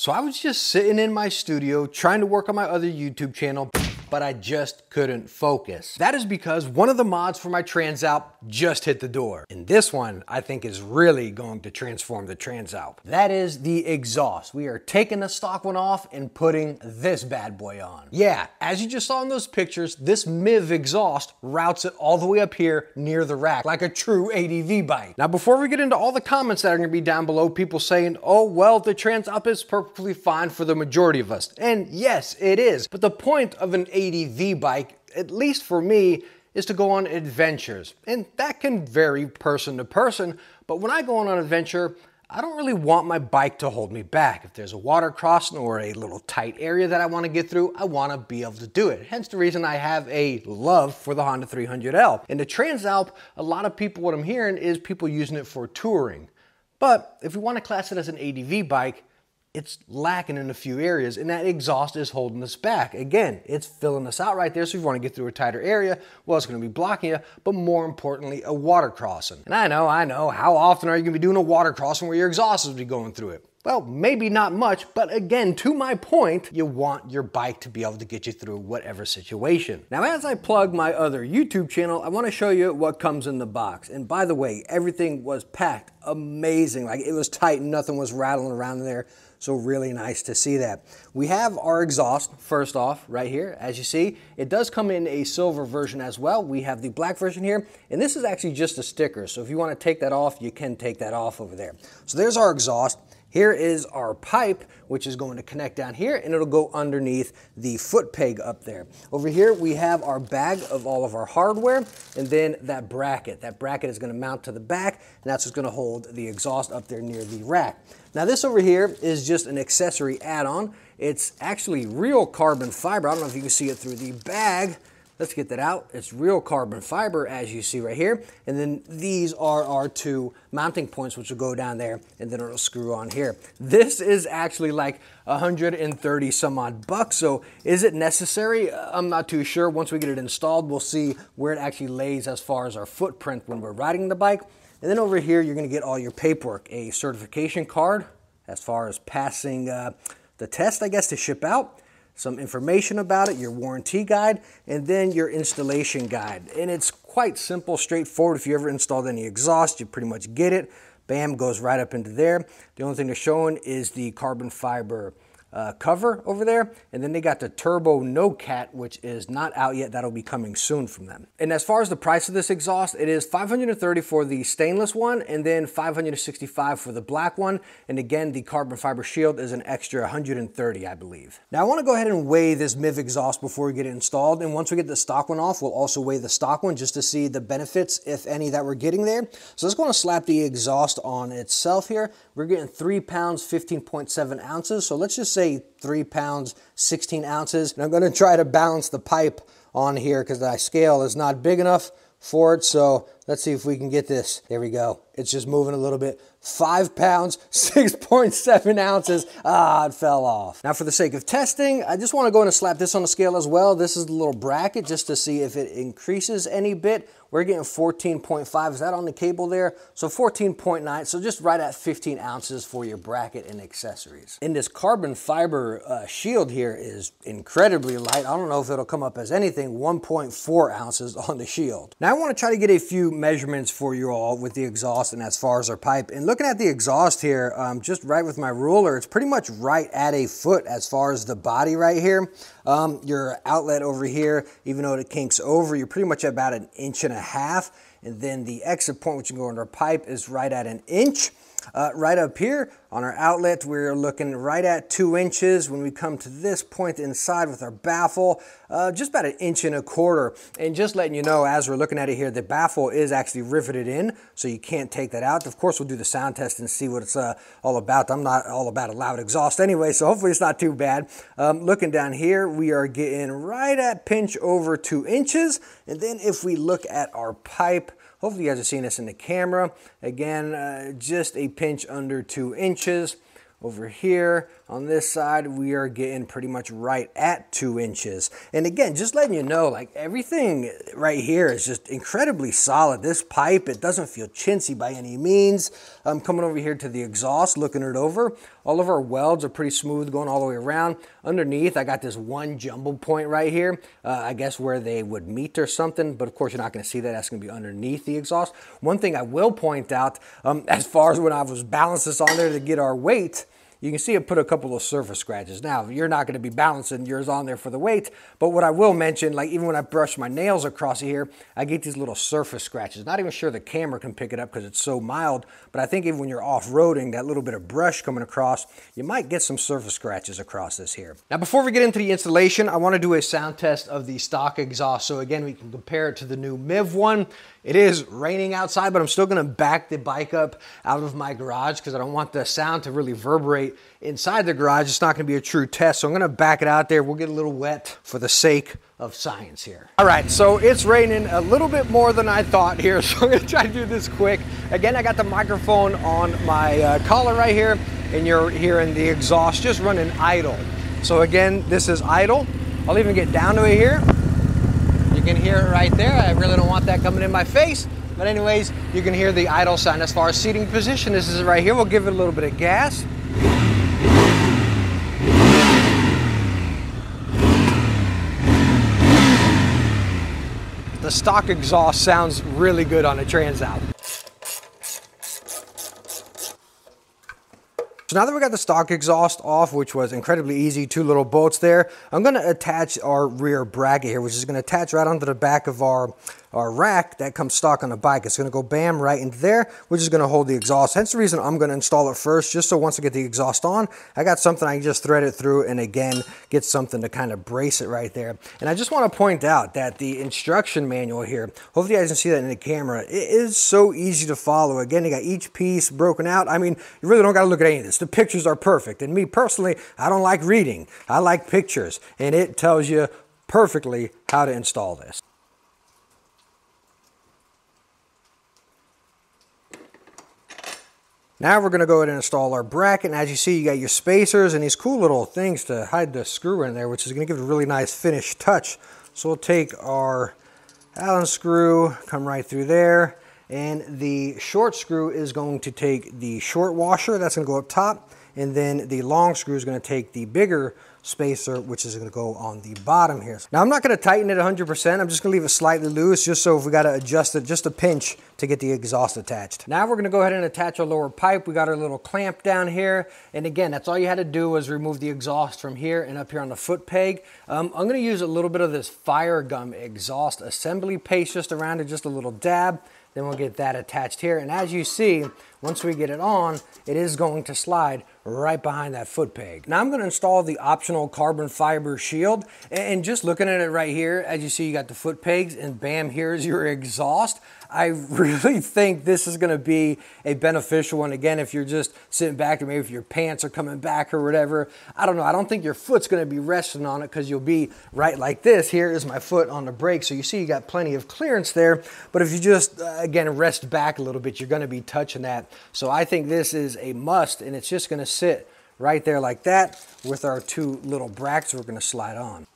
So I was just sitting in my studio trying to work on my other YouTube channel, but I just couldn't focus. That is because one of the mods for my Transalp just hit the door. And this one, I think, is really going to transform the Transalp. That is the exhaust. We are taking the stock one off and putting this bad boy on. Yeah, as you just saw in those pictures, this Mivv exhaust routes it all the way up here near the rack, like a true ADV bike. Now, before we get into all the comments that are gonna be down below, people saying, oh, well, the Transalp is perfectly fine for the majority of us. And yes, it is. But the point of an ADV bike, at least for me, is to go on adventures. And that can vary person to person, but when I go on an adventure, I don't really want my bike to hold me back. If there's a water crossing or a little tight area that I want to get through, I want to be able to do it. Hence the reason I have a love for the Honda 300L. In the Transalp, a lot of people, what I'm hearing is people using it for touring. But if we want to class it as an ADV bike, it's lacking in a few areas, and that exhaust is holding us back. Again, it's filling us out right there, so if you want to get through a tighter area, well, it's going to be blocking you, but more importantly, a water crossing. And I know, how often are you going to be doing a water crossing where your exhaust will be going through it? Well, maybe not much, but again, to my point, you want your bike to be able to get you through whatever situation. Now, as I plug my other YouTube channel, I want to show you what comes in the box. And by the way, everything was packed amazing. Like, it was tight, nothing was rattling around in there. So really nice to see that. We have our exhaust, first off, right here. As you see, it does come in a silver version as well. We have the black version here, and this is actually just a sticker. So if you want to take that off, you can take that off over there. So there's our exhaust. Here is our pipe, which is going to connect down here, and it'll go underneath the foot peg up there. Over here, we have our bag of all of our hardware, and then that bracket. That bracket is going to mount to the back, and that's what's going to hold the exhaust up there near the rack. Now, this over here is just an accessory add-on. It's actually real carbon fiber. I don't know if you can see it through the bag. Let's get that out. It's real carbon fiber, as you see right here. And then these are our two mounting points, which will go down there, and then it'll screw on here. This is actually like 130 some odd bucks. So is it necessary? I'm not too sure. Once we get it installed, we'll see where it actually lays as far as our footprint when we're riding the bike. And then over here, you're gonna get all your paperwork, a certification card as far as passing the test, I guess, to ship out. Some information about it, your warranty guide, and then your installation guide. And it's quite simple, straightforward. If you ever installed any exhaust, you pretty much get it. Bam, goes right up into there. The only thing they're showing is the carbon fiber cover over there, and then they got the turbo no cat, which is not out yet. That'll be coming soon from them. And as far as the price of this exhaust, it is $530 for the stainless one, and then $565 for the black one. And again, the carbon fiber shield is an extra $130, I believe. Now I want to go ahead and weigh this Mivv exhaust before we get it installed, and once we get the stock one off, we'll also weigh the stock one just to see the benefits, if any, that we're getting there. So let's go and slap the exhaust on itself here. We're getting 3 pounds 15.7 ounces, so let's just say 3 pounds 16 ounces. And I'm going to try to balance the pipe on here because the scale is not big enough for it. So let's see if we can get this. There we go. It's just moving a little bit. 5 pounds 6.7 ounces. Ah, it fell off. Now, for the sake of testing, I just want to go in and slap this on the scale as well. This is the little bracket just to see if it increases any bit. We're getting 14.5. Is that on the cable there? So 14.9. So just right at 15 ounces for your bracket and accessories. And this carbon fiber shield here is incredibly light. I don't know if it'll come up as anything. 1.4 ounces on the shield. Now I want to try to get a few measurements for you all with the exhaust and as far as our pipe. And looking at the exhaust here, just right with my ruler, it's pretty much right at a foot as far as the body right here. Your outlet over here, even though it kinks over, you're pretty much about 1.5 inches. And then the exit point, which can go into our pipe, is right at 1 inch. Right up here on our outlet, we're looking right at 2 inches. When we come to this point inside with our baffle, just about 1.25 inches. And just letting you know, as we're looking at it here, the baffle is actually riveted in, so you can't take that out. Of course, we'll do the sound test and see what it's all about. I'm not all about a loud exhaust anyway, so hopefully it's not too bad. Looking down here, we are getting right at pinch over 2 inches. And then if we look at our pipe, hopefully you guys are seeing this in the camera. Again, just a pinch under 2 inches. Over here On this side, we are getting pretty much right at 2 inches. And again, just letting you know, like everything right here is just incredibly solid. This pipe, it doesn't feel chintzy by any means. I'm coming over here to the exhaust, looking it over. All of our welds are pretty smooth going all the way around. Underneath, I got this one jumble point right here. I guess where they would meet or something, but of course you're not gonna see that. That's gonna be underneath the exhaust. One thing I will point out, as far as when I was balancing this on there to get our weight, you can see it put a couple of surface scratches. Now, you're not going to be balancing yours on there for the weight, but what I will mention, like even when I brush my nails across here, I get these little surface scratches. Not even sure the camera can pick it up because it's so mild, but I think even when you're off-roading, that little bit of brush coming across, you might get some surface scratches across this here. Now, before we get into the installation, I want to do a sound test of the stock exhaust. So again, we can compare it to the new Mivv one. It is raining outside, but I'm still gonna back the bike up out of my garage because I don't want the sound to really reverberate inside the garage. It's not gonna be a true test, so I'm gonna back it out there. We'll get a little wet for the sake of science here. All right, so it's raining a little bit more than I thought here, so I'm gonna try to do this quick. Again, I got the microphone on my collar right here, and you're hearing the exhaust just running idle. So again, this is idle. I'll even get down to it here. You can hear it right there. I really don't want that coming in my face. But anyways, you can hear the idle sound. As far as seating position, this is right here. We'll give it a little bit of gas. The stock exhaust sounds really good on a Transalp. So now that we got the stock exhaust off, which was incredibly easy, 2 little bolts there, I'm gonna attach our rear bracket here, which is gonna attach right onto the back of our rack that comes stock on the bike. It's gonna go bam right into there, which is gonna hold the exhaust. Hence the reason I'm gonna install it first, just so once I get the exhaust on, I got something I can just thread it through and again, get something to kind of brace it right there. And I just wanna point out that the instruction manual here, hopefully you guys can see that in the camera, it is so easy to follow. Again, you got each piece broken out. I mean, you really don't gotta look at any of this. The pictures are perfect. And me personally, I don't like reading. I like pictures. And it tells you perfectly how to install this. Now we're going to go ahead and install our bracket. And as you see, you got your spacers and these cool little things to hide the screw in there, which is going to give it a really nice finished touch. So we'll take our Allen screw, come right through there. And the short screw is going to take the short washer, that's going to go up top, and then the long screw is going to take the bigger spacer, which is going to go on the bottom here. Now I'm not going to tighten it 100%, I'm just going to leave it slightly loose, just so if we got to adjust it just a pinch to get the exhaust attached. Now we're going to go ahead and attach our lower pipe. We got our little clamp down here, and again, that's all you had to do was remove the exhaust from here and up here on the foot peg. I'm going to use a little bit of this fire gum exhaust assembly paste just around it, just a little dab. Then we'll get that attached here. And as you see, once we get it on, it is going to slide right behind that foot peg. Now I'm going to install the optional carbon fiber shield. And just looking at it right here, as you see, you got the foot pegs and bam, here's your exhaust. I really think this is going to be a beneficial one. Again, if you're just sitting back or maybe if your pants are coming back or whatever, I don't know. I don't think your foot's going to be resting on it because you'll be right like this. Here is my foot on the brake. So you see you got plenty of clearance there. But if you just, again, rest back a little bit, you're going to be touching that. So I think this is a must, and it's just going to sit right there like that with our 2 little brackets we're going to slide on.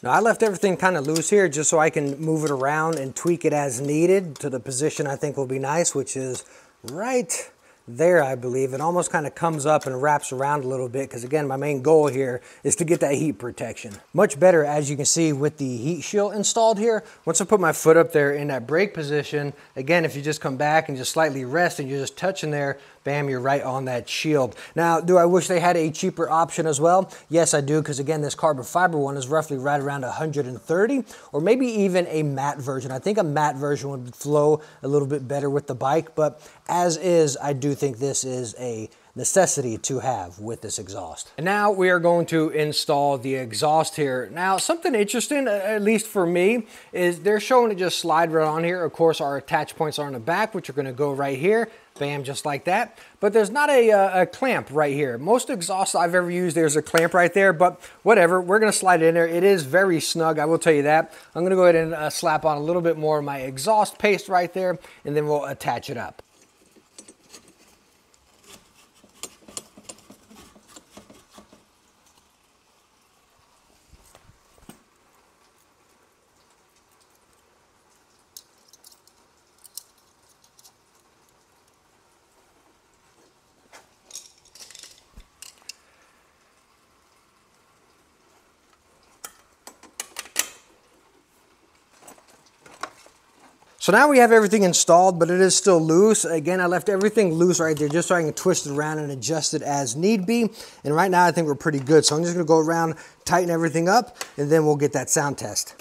Now I left everything kind of loose here just so I can move it around and tweak it as needed to the position I think will be nice, which is right there, I believe. It almost kind of comes up and wraps around a little bit because again, my main goal here is to get that heat protection. Much better, as you can see, with the heat shield installed here. Once I put my foot up there in that brake position, again, if you just come back and just slightly rest and you're just touching there, bam, you're right on that shield. Now, do I wish they had a cheaper option as well? Yes, I do, because again, this carbon fiber one is roughly right around 130, or maybe even a matte version. I think a matte version would flow a little bit better with the bike, but as is, I do think this is a necessity to have with this exhaust. And now we are going to install the exhaust here. Now, something interesting, at least for me, is they're showing it just slide right on here. Of course, our attach points are on the back, which are going to go right here. Bam, just like that. But there's not a clamp right here. Most exhausts I've ever used, there's a clamp right there, but whatever, we're gonna slide it in there. It is very snug, I will tell you that. I'm gonna go ahead and slap on a little bit more of my exhaust paste right there, and then we'll attach it up. So now we have everything installed, but it is still loose. Again, I left everything loose right there just so I can twist it around and adjust it as need be. And right now I think we're pretty good. So I'm just gonna go around, tighten everything up, and then we'll get that sound test.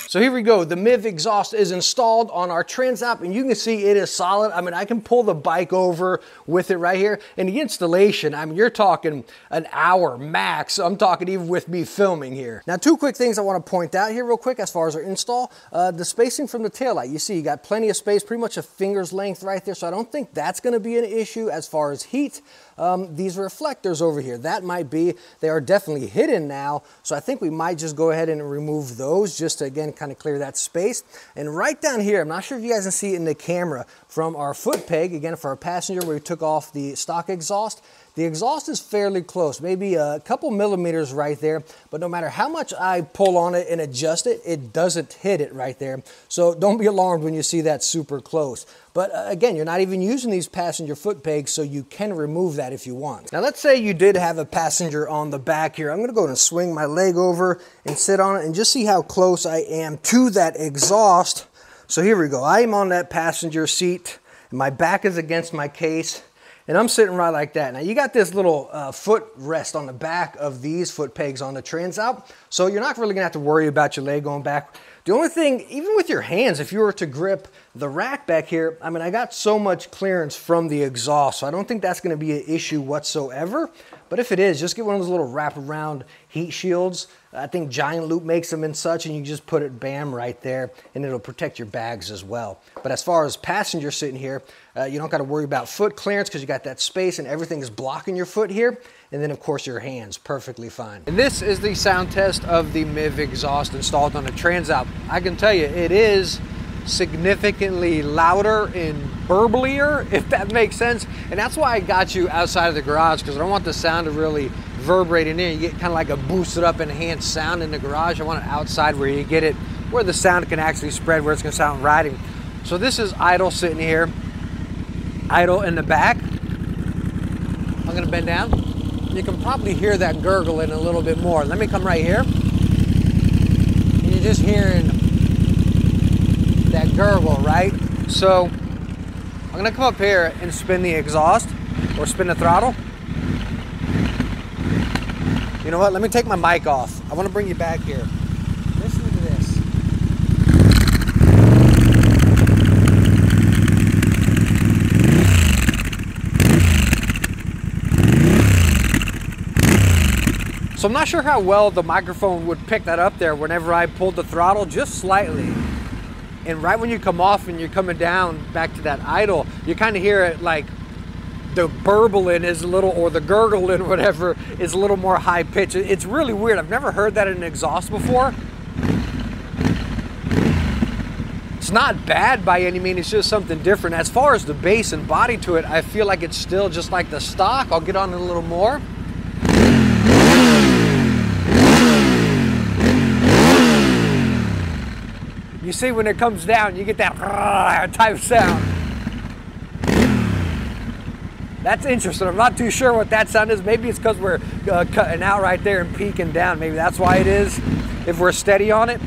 So here we go, the Mivv exhaust is installed on our Transalp, and you can see it is solid. I mean, I can pull the bike over with it right here. And the installation, I mean, you're talking an hour max. I'm talking even with me filming here. Now, two quick things I want to point out here real quick as far as our install. The spacing from the taillight, you see you got plenty of space, pretty much a finger's length right there. So I don't think that's gonna be an issue as far as heat. These reflectors over here, that might be, they are definitely hidden now. So I think we might just go ahead and remove those just to, again, kind of clear that space. And right down here, I'm not sure if you guys can see it in the camera, from our foot peg, again, for our passenger where we took off the stock exhaust, the exhaust is fairly close, maybe a couple millimeters right there, but no matter how much I pull on it and adjust it, it doesn't hit it right there. So don't be alarmed when you see that super close. But again, you're not even using these passenger foot pegs, so you can remove that if you want. Now let's say you did have a passenger on the back here. I'm gonna go and swing my leg over and sit on it and just see how close I am to that exhaust. So here we go, I am on that passenger seat, and my back is against my case, and I'm sitting right like that. Now you got this little foot rest on the back of these foot pegs on the Transalp, so you're not really gonna have to worry about your leg going back. The only thing, even with your hands, if you were to grip the rack back here, I mean, I got so much clearance from the exhaust, so I don't think that's gonna be an issue whatsoever. But if it is, just get one of those little wraparound heat shields. I think Giant Loop makes them and such, and you just put it, bam, right there, and it'll protect your bags as well. But as far as passenger sitting here, you don't gotta worry about foot clearance because you got that space and everything is blocking your foot here. And then of course your hands, perfectly fine. And this is the sound test of the Mivv exhaust installed on the Transalp. I can tell you, it is significantly louder and burblier, if that makes sense. And that's why I got you outside of the garage, because I don't want the sound to really reverberate in there. You get kind of like a boosted up, enhanced sound in the garage. I want it outside where you get it, where the sound can actually spread, where it's gonna sound riding. So this is idle sitting here, idle in the back. I'm gonna bend down. You can probably hear that gurgling a little bit more. Let me come right here. And you're just hearing that gurgle, right? So I'm gonna come up here and spin the exhaust or spin the throttle. You know what? Let me take my mic off. I wanna bring you back here. Listen to this. So I'm not sure how well the microphone would pick that up there whenever I pulled the throttle, just slightly. And right when you come off and you're coming down back to that idle, you kind of hear it like the burbling is a little, or the gurgling, whatever, is a little more high pitch. It's really weird. I've never heard that in an exhaust before. It's not bad by any means, it's just something different. As far as the bass and body to it, I feel like it's still just like the stock. I'll get on it a little more. You see when it comes down, you get that type sound. That's interesting. I'm not too sure what that sound is. Maybe it's because we're cutting out right there and peaking down. Maybe that's why it is, if we're steady on it.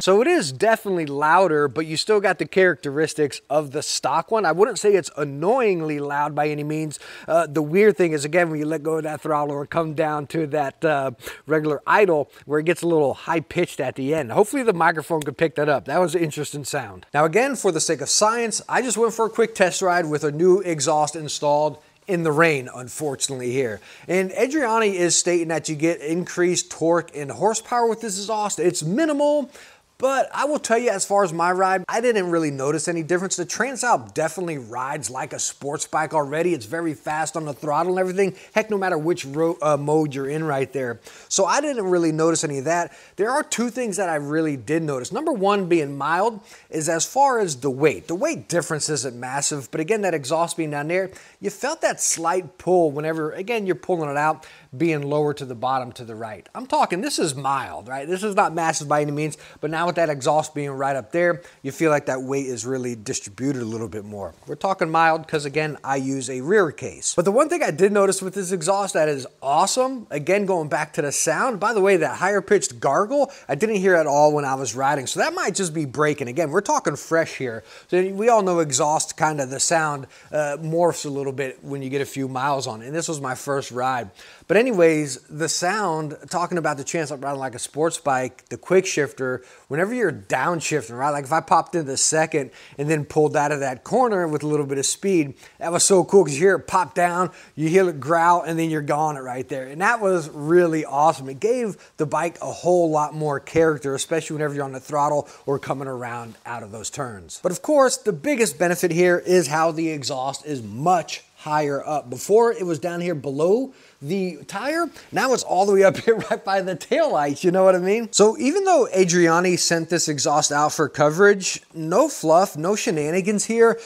So it is definitely louder, but you still got the characteristics of the stock one. I wouldn't say it's annoyingly loud by any means. The weird thing is, again, when you let go of that throttle or come down to that regular idle, where it gets a little high pitched at the end. Hopefully the microphone could pick that up. That was an interesting sound. Now again, for the sake of science, I just went for a quick test ride with a new exhaust installed in the rain, unfortunately, here. And Adriani is stating that you get increased torque and horsepower with this exhaust. It's minimal, but I will tell you, as far as my ride, I didn't really notice any difference. The Transalp definitely rides like a sports bike already. It's very fast on the throttle and everything. Heck, no matter which mode you're in right there. So I didn't really notice any of that. There are two things that I really did notice. Number one, being mild, is as far as the weight. The weight difference isn't massive, but again, that exhaust being down there, you felt that slight pull whenever, again, you're pulling it out, being lower to the bottom to the right. I'm talking, this is mild, right? This is not massive by any means, but now with that exhaust being right up there, you feel like that weight is really distributed a little bit more. We're talking mild because, again, I use a rear case. But the one thing I did notice with this exhaust that is awesome, again, going back to the sound, by the way, that higher pitched gargle, I didn't hear at all when I was riding. So that might just be braking. Again, we're talking fresh here. So we all know exhaust, kind of the sound morphs a little bit when you get a few miles on it. And this was my first ride. But anyways, the sound, talking about the Transalp riding like a sports bike, the quick shifter, whenever you're downshifting, right? Like if I popped into second and then pulled out of that corner with a little bit of speed, that was so cool because you hear it pop down, you hear it growl, and then you're gone right there. And that was really awesome. It gave the bike a whole lot more character, especially whenever you're on the throttle or coming around out of those turns. But of course, the biggest benefit here is how the exhaust is much higher up. Before it was down here below the tire, now it's all the way up here right by the taillights, you know what I mean? So even though Adriani sent this exhaust out for coverage, no fluff, no shenanigans here,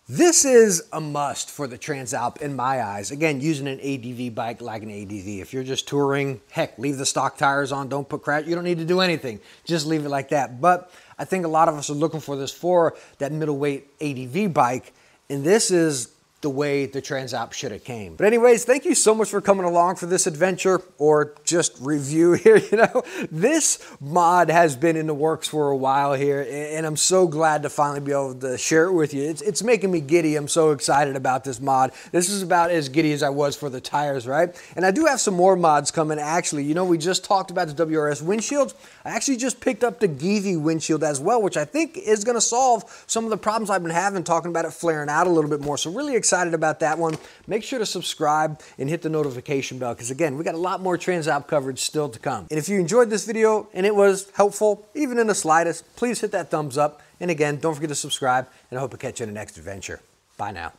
this is a must for the Transalp in my eyes. Again, using an ADV bike like an ADV. If you're just touring, heck, leave the stock tires on, don't put crap, you don't need to do anything. Just leave it like that. But I think a lot of us are looking for this for that middleweight ADV bike, and this is the way the Transalp should have came. But anyways, thank you so much for coming along for this adventure or just review here. You know, this mod has been in the works for a while here, and I'm so glad to finally be able to share it with you. It's making me giddy. I'm so excited about this mod. This is about as giddy as I was for the tires, right? And I do have some more mods coming. Actually, you know, we just talked about the WRS windshields. I actually just picked up the Mivv windshield as well, which I think is gonna solve some of the problems I've been having, talking about it flaring out a little bit more. So really excited about that one. Make sure to subscribe and hit the notification bell because, again, we got a lot more Transalp coverage still to come. And if you enjoyed this video and it was helpful, even in the slightest, please hit that thumbs up. And again, don't forget to subscribe, and I hope to catch you in the next adventure. Bye now.